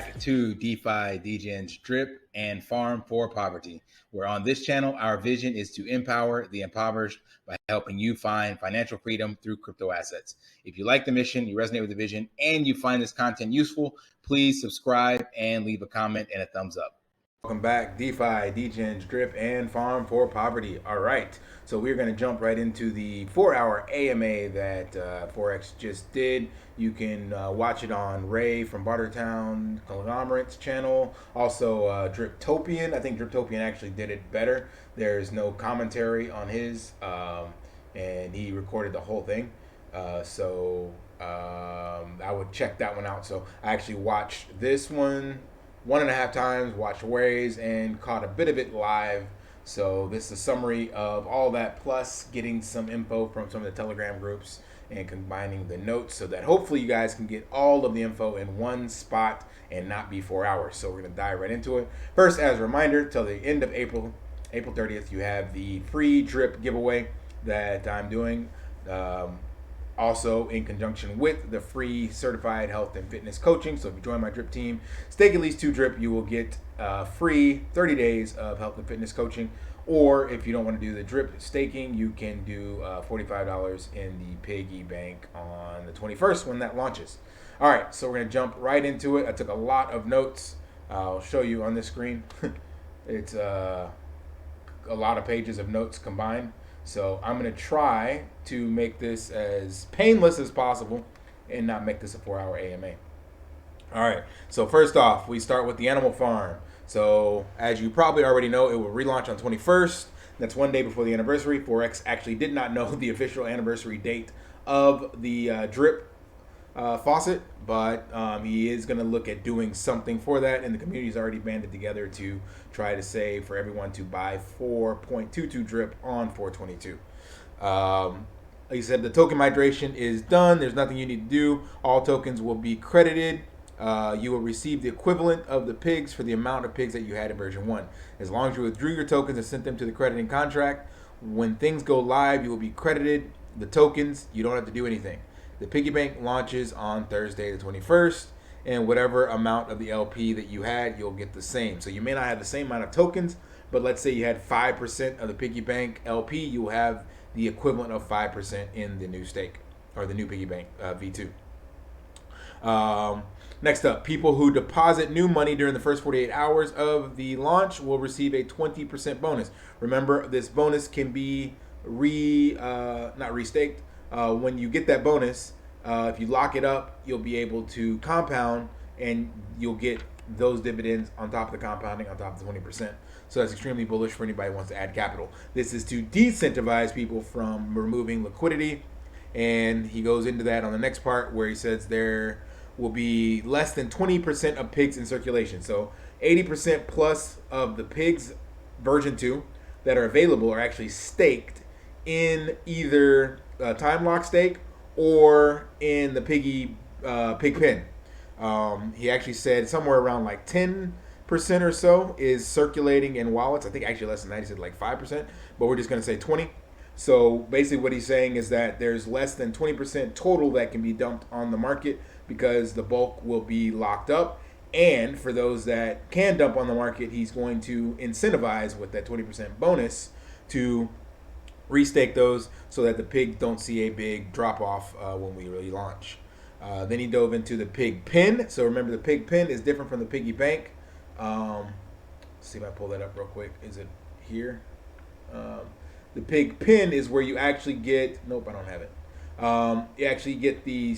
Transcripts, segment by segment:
back to DeFi, Degens, Drip, and Farm for Poverty, where on this channel, our vision is to empower the impoverished by helping you find financial freedom through crypto assets. If you like the mission, you resonate with the vision, and you find this content useful, please subscribe and leave a comment and a thumbs up. Welcome back, DeFi, Degens, Drip, and Farm for Poverty. All right, so we're going to jump right into the 4-hour AMA that Forex just did. You can watch it on Ray from Bartertown Conglomerate's channel. Also, Driptopian. I think Driptopian actually did it better. There's no commentary on his, and he recorded the whole thing. So I would check that one out. So I actually watched this one 1.5 times, watched Ways, and caught a bit of it live. So this is a summary of all that, plus getting some info from some of the Telegram groups and combining the notes so that hopefully you guys can get all of the info in one spot and not be 4 hours. So we're going to dive right into it. First, as a reminder, till the end of April 30th, you have the free drip giveaway that I'm doing. Also in conjunction with the free certified health and fitness coaching. So if you join my drip team, stake at least 2 drip, you will get free 30 days of health and fitness coaching. Or if you don't want to do the drip staking, you can do $45 in the Piggy Bank on the 21st when that launches. All right, so we're going to jump right into it. I took a lot of notes. I'll show you on this screen. It's a lot of pages of notes combined. So I'm going to try to make this as painless as possible and not make this a 4-hour AMA. All right, so first off, we start with the animal farm. So as you probably already know, it will relaunch on 21st. That's one day before the anniversary. Forex actually did not know the official anniversary date of the drip faucet, but he is going to look at doing something for that, and the community's already banded together to try to say for everyone to buy 4.22 drip on 422. Like I said, the token migration is done. There's nothing you need to do. All tokens will be credited. You will receive the equivalent of the pigs for the amount of pigs that you had in version 1. As long as you withdrew your tokens and sent them to the crediting contract, when things go live, you will be credited the tokens. You don't have to do anything. The Piggy Bank launches on Thursday the 21st, and whatever amount of the LP that you had, you'll get the same. So you may not have the same amount of tokens, but let's say you had 5% of the Piggy Bank LP, you will have the equivalent of 5% in the new stake, or the new Piggy Bank V2. Next up, people who deposit new money during the first 48 hours of the launch will receive a 20% bonus. Remember, this bonus can be not restaked. When you get that bonus, if you lock it up, you'll be able to compound, and you'll get those dividends on top of the compounding on top of the 20%. So that's extremely bullish for anybody who wants to add capital. This is to decentivize people from removing liquidity, and he goes into that on the next part where he says there will be less than 20% of pigs in circulation. So 80% plus of the pigs version 2 that are available are actually staked in either time lock stake or in the Pigpen. He actually said somewhere around like 10% or so is circulating in wallets. I think actually less than that. He said like 5%, but we're just going to say 20. So basically what he's saying is that there's less than 20% total that can be dumped on the market because the bulk will be locked up. And for those that can dump on the market, he's going to incentivize with that 20% bonus to restake those so that the pigs don't see a big drop off when we really launch. Then he dove into the Pigpen. So remember, the Pigpen is different from the Piggy Bank. Let's see if I pull that up real quick. Is it here? The Pigpen is where you actually get. Nope, I don't have it. You actually get the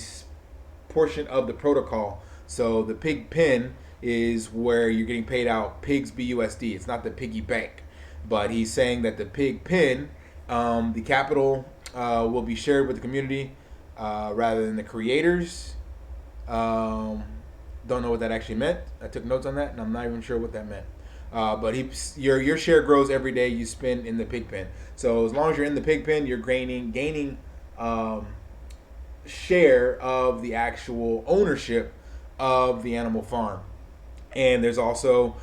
portion of the protocol. So the Pigpen is where you're getting paid out pigs BUSD. It's not the Piggy Bank, but he's saying that the Pigpen, the capital will be shared with the community rather than the creators. Don't know what that actually meant. I took notes on that, and I'm not even sure what that meant. But your share grows every day you spend in the Pigpen. So as long as you're in the Pigpen, you're gaining share of the actual ownership of the animal farm. And there's also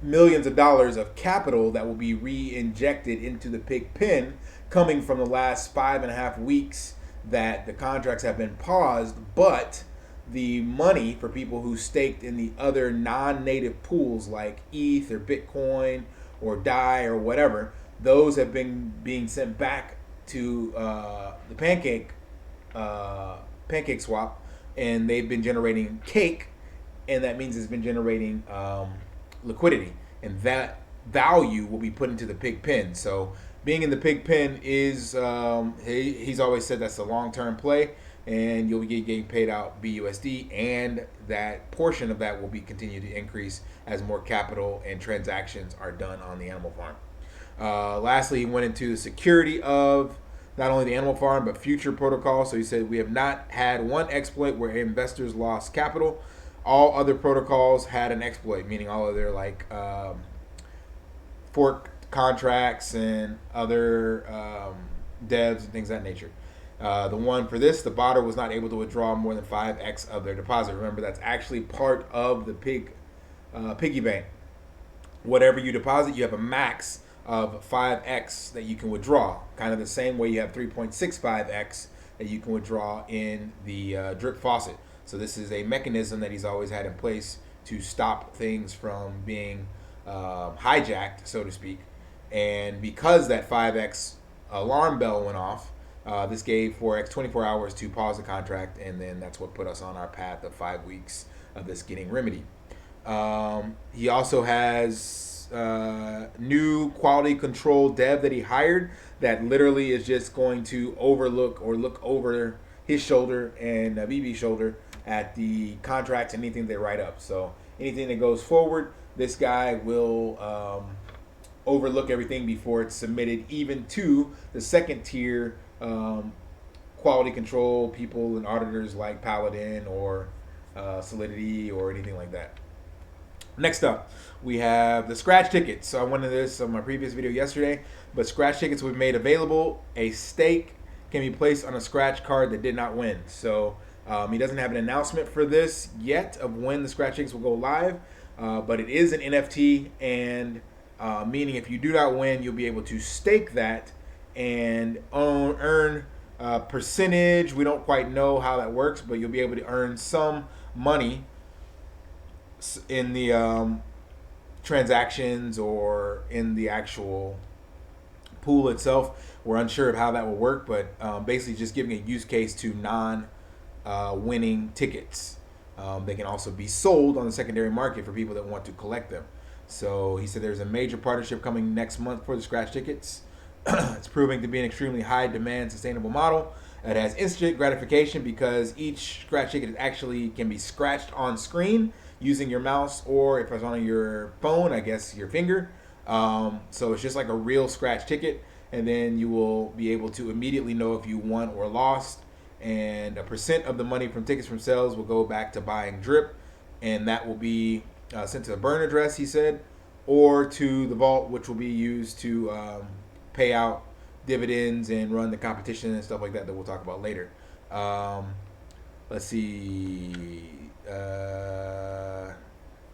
millions of dollars of capital that will be re-injected into the Pigpen coming from the last 5.5 weeks that the contracts have been paused, but the money for people who staked in the other non-native pools like ETH or Bitcoin or DAI or whatever. Those have been being sent back to the pancake swap, and they've been generating cake, and that means it's been generating liquidity, and that value will be put into the Pigpen. So being in the Pigpen is he's always said that's a long-term play, and you'll be getting paid out BUSD, and that portion of that will be continued to increase as more capital and transactions are done on the animal farm. Lastly, he went into the security of not only the animal farm but future protocols. So he said we have not had one exploit where investors lost capital. All other protocols had an exploit, meaning all of their like fork contracts and other devs and things of that nature. The one for this, the botter was not able to withdraw more than 5x of their deposit. Remember, that's actually part of the piggy bank. Whatever you deposit, you have a max of 5x that you can withdraw. Kind of the same way you have 3.65x that you can withdraw in the drip faucet. So this is a mechanism that he's always had in place to stop things from being hijacked, so to speak. And because that 5x alarm bell went off, this gave Forex 24 hours to pause the contract, and then that's what put us on our path of 5 weeks of this getting remedied. He also has new quality control dev that he hired that literally is just going to overlook or look over his shoulder and BB's shoulder at the contracts and anything they write up. So anything that goes forward, this guy will overlook everything before it's submitted, even to the second tier quality control people and auditors like Paladin or Solidity or anything like that. Next up, we have the scratch tickets. So I went into this on my previous video yesterday, but scratch tickets were made available. A stake can be placed on a scratch card that did not win. So he doesn't have an announcement for this yet of when the scratch tickets will go live, but it is an NFT, and meaning if you do not win, you'll be able to stake that and earn a percentage. We don't quite know how that works, but you'll be able to earn some money in the transactions or in the actual pool itself. We're unsure of how that will work, but basically just giving a use case to non-winning tickets. They can also be sold on the secondary market for people that want to collect them. So he said there's a major partnership coming next month for the scratch tickets. It's proving to be an extremely high demand, sustainable model. It has instant gratification because each scratch ticket actually can be scratched on screen using your mouse, or if it's on your phone, I guess your finger. So it's just like a real scratch ticket, and then you will be able to immediately know if you won or lost. And a percent of the money from tickets from sales will go back to buying drip, and that will be sent to a burn address, he said, or to the vault, which will be used to pay out dividends and run the competition and stuff like that we'll talk about later. Let's see.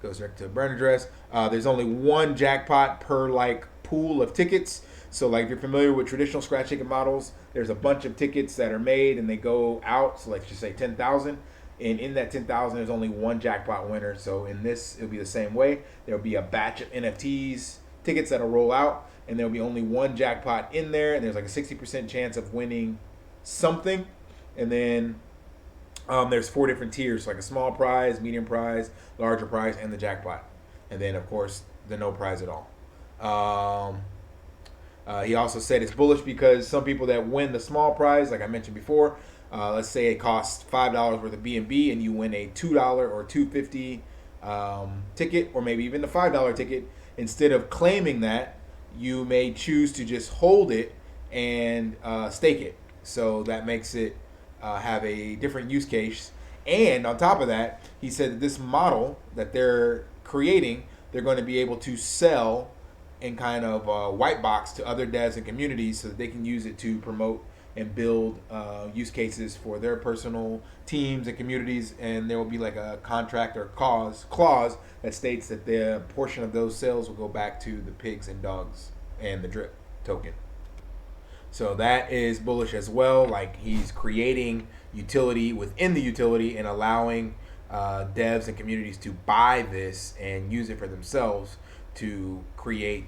Goes direct to a burn address. There's only one jackpot per like pool of tickets. So like if you're familiar with traditional scratch ticket models, there's a bunch of tickets that are made and they go out. So let's just say 10,000. And in that 10,000, there's only one jackpot winner. So in this, it'll be the same way. There'll be a batch of NFTs tickets that'll roll out, and there'll be only one jackpot in there, and there's like a 60% chance of winning something. And then there's 4 different tiers, like a small prize, medium prize, larger prize, and the jackpot. And then, of course, the no prize at all. He also said it's bullish because some people that win the small prize, like I mentioned before, let's say it costs $5 worth of BNB and you win a $2 or $2.50 ticket, or maybe even the $5 ticket. Instead of claiming that, you may choose to just hold it and stake it. So that makes it have a different use case. And on top of that, he said that this model that they're creating, they're going to be able to sell in kind of white box to other devs and communities so that they can use it to promote and build use cases for their personal teams and communities. And there will be like a contract or clause that states that the portion of those sales will go back to the pigs and dogs and the drip token. So that is bullish as well. Like he's creating utility within the utility and allowing devs and communities to buy this and use it for themselves to create,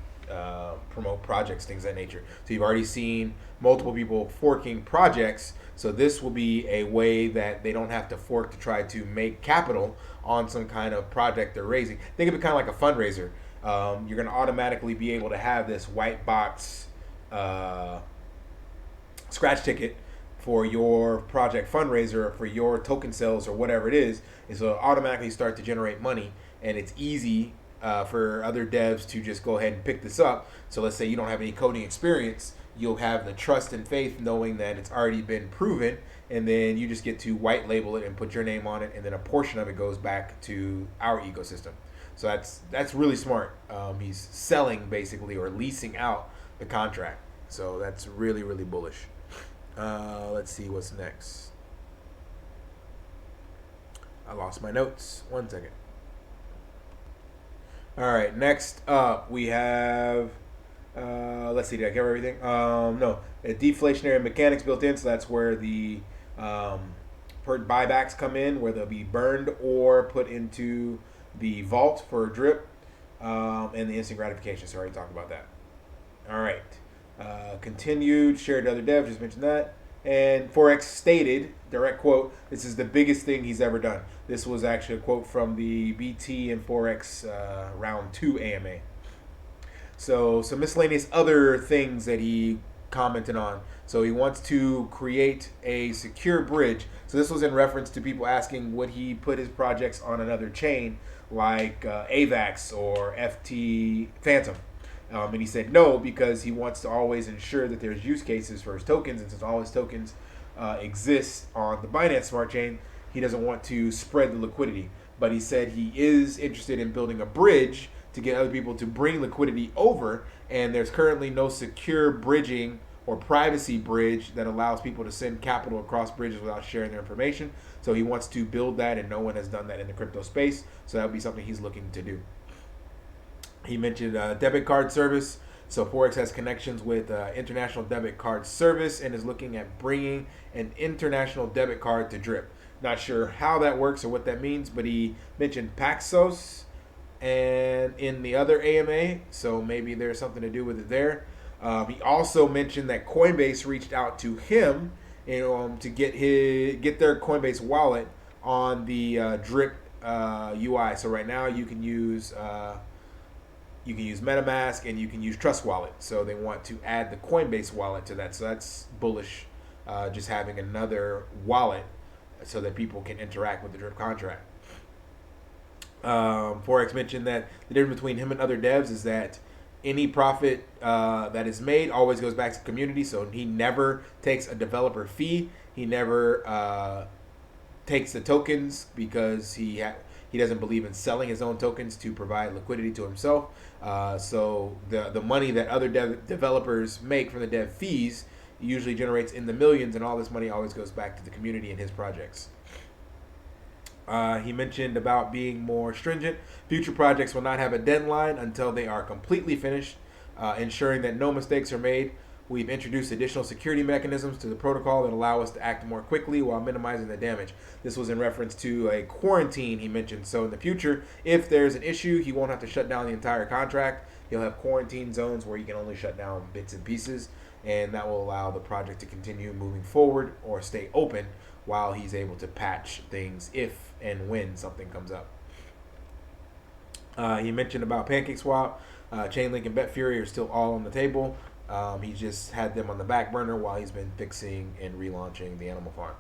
promote projects, things of that nature. So you've already seen multiple people forking projects. So this will be a way that they don't have to fork to try to make capital on some kind of project they're raising. Think of it kind of like a fundraiser. You're going to automatically be able to have this white box scratch ticket for your project fundraiser, for your token sales or whatever it is, and so it'll automatically start to generate money, and it's easy for other devs to just go ahead and pick this up. So let's say you don't have any coding experience, you'll have the trust and faith knowing that it's already been proven, and then you just get to white label it and put your name on it, and then a portion of it goes back to our ecosystem. So that's really smart. He's selling basically or leasing out the contract. So that's really, really bullish. Let's see what's next. I lost my notes. 1 second. All right, next up we have, let's see, did I cover everything? No, deflationary mechanics built in, so that's where the buybacks come in, where they'll be burned or put into the vault for drip, and the instant gratification. So I already talked about that. All right. Continued, shared to other devs, just mentioned that. And Forex stated, direct quote, this is the biggest thing he's ever done. This was actually a quote from the BT and Forex round 2 AMA. So some miscellaneous other things that he commented on. So he wants to create a secure bridge. So this was in reference to people asking would he put his projects on another chain like AVAX or FT Phantom. And he said no, because he wants to always ensure that there's use cases for his tokens, and since all his tokens exist on the Binance Smart Chain, he doesn't want to spread the liquidity. But he said he is interested in building a bridge to get other people to bring liquidity over, and there's currently no secure bridging or privacy bridge that allows people to send capital across bridges without sharing their information. So he wants to build that, and no one has done that in the crypto space, so that would be something he's looking to do. He mentioned debit card service. So Forex has connections with international debit card service and is looking at bringing an international debit card to Drip. Not sure how that works or what that means, but he mentioned Paxos and in the other AMA, so maybe there's something to do with it there. He also mentioned that Coinbase reached out to him to get their Coinbase wallet on the Drip UI. So right now you can use MetaMask and you can use Trust Wallet. So they want to add the Coinbase wallet to that. So that's bullish, just having another wallet so that people can interact with the Drip contract. Forex mentioned that the difference between him and other devs is that any profit that is made always goes back to the community. So he never takes a developer fee. He never takes the tokens because he doesn't believe in selling his own tokens to provide liquidity to himself. So the money that other developers make from the dev fees usually generates in the millions, and all this money always goes back to the community and his projects. He mentioned about being more stringent. Future projects will not have a deadline until they are completely finished, ensuring that no mistakes are made. We've introduced additional security mechanisms to the protocol that allow us to act more quickly while minimizing the damage. This was in reference to a quarantine he mentioned. So in the future, if there's an issue, he won't have to shut down the entire contract. He'll have quarantine zones where he can only shut down bits and pieces, and that will allow the project to continue moving forward or stay open while he's able to patch things if and when something comes up. He mentioned about PancakeSwap, Chainlink, and BetFury are still all on the table. He just had them on the back burner while he's been fixing and relaunching the Animal Farm.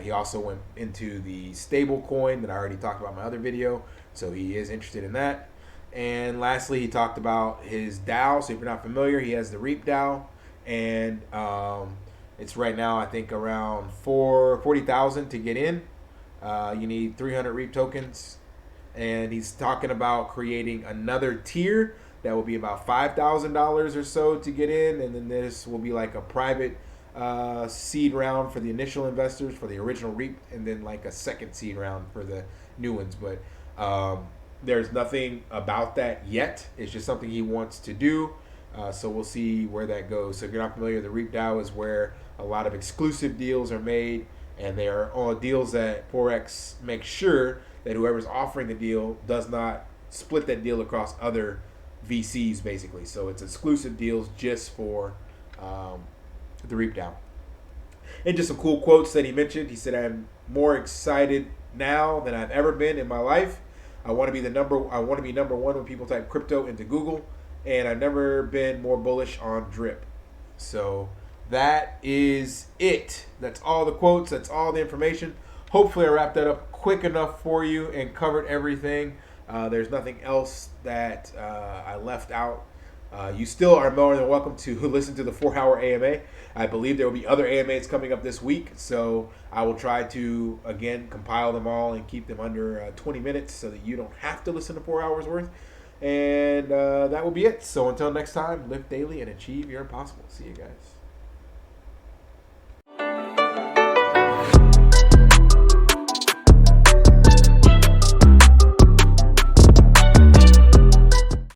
He also went into the stable coin that I already talked about in my other video, so he is interested in that. And lastly, he talked about his DAO. So if you're not familiar, he has the Reap DAO, and it's right now I think around 40,000 to get in. You need 300 Reap tokens, and he's talking about creating another tier that will be about $5,000 or so to get in, and then this will be like a private seed round for the initial investors for the original Reap, and then like a second seed round for the new ones. But there's nothing about that yet. It's just something he wants to do. So we'll see where that goes. So if you're not familiar, the Reap DAO is where a lot of exclusive deals are made, and they are all deals that Forex makes sure that whoever's offering the deal does not split that deal across other VCs, basically. So it's exclusive deals just for the Reap DAO. And just some cool quotes that he mentioned. He said, "I'm more excited now than I've ever been in my life. I want to be number one when people type crypto into Google, and I've never been more bullish on Drip." So that is it. That's all the quotes. That's all the information. Hopefully, I wrapped that up quick enough for you and covered everything. There's nothing else that I left out. You still are more than welcome to listen to the 4-hour AMA. I believe there will be other AMAs coming up this week, so I will try to, again, compile them all and keep them under 20 minutes so that you don't have to listen to 4 hours worth. And that will be it. So until next time, live daily and achieve your impossible. See you guys.